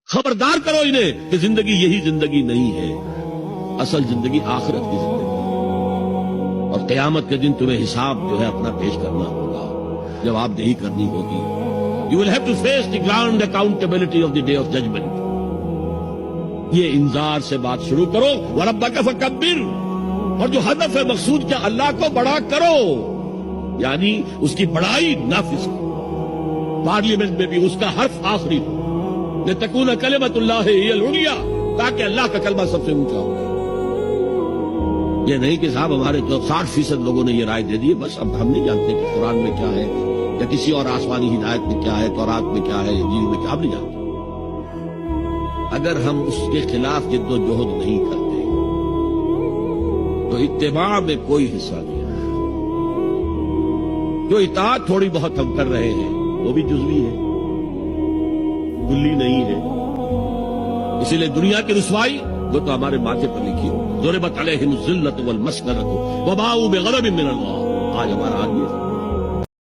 خبردار کرو انہیں کہ زندگی یہی زندگی نہیں ہے، اصل زندگی آخرت کی زندگی ہے، اور قیامت کے دن تمہیں حساب جو ہے اپنا پیش کرنا ہوگا، جواب دہی کرنی ہوگی. You will have to face the grand accountability of the day of judgment. یہ انذار سے بات شروع کرو. وَرَبَّكَ فَكَبِّرْ، اور جو ہدف ہے مقصود کیا، اللہ کو بڑا کرو، یعنی اس کی بڑائی نافذ کرو. پارلیمنٹ میں بھی اس کا حرف آخری ہو، لِتَكُونَ كَلِمَةُ اللَّهِ هِيَ الْعُلْيَا، تاکہ اللہ کا کلمہ سب سے اونچا ہو. یہ نہیں کہ صاحب ہمارے 60% لوگوں نے یہ رائے دے دی، بس اب ہم نہیں جانتے کہ قرآن میں کیا ہے یا کسی اور آسمانی ہدایت میں کیا ہے، تورات میں کیا ہے، انجیل میں کیا، ہم نہیں جانتے. اگر ہم اس کے خلاف جد و جہد نہیں کرتے تو اتباع میں کوئی حصہ نہیں ہے. جو اطاعت تھوڑی بہت ہم کر رہے ہیں وہ بھی جزوی ہے، کلی نہیں ہے. اسی لیے دنیا کی رسوائی وہ تو ہمارے ماتھے پر لکھی ہو. ضربت علیہم الذلۃ والمسکنۃ وباؤوا بغضب من اللہ. آج ہمارا حال یہ ہے.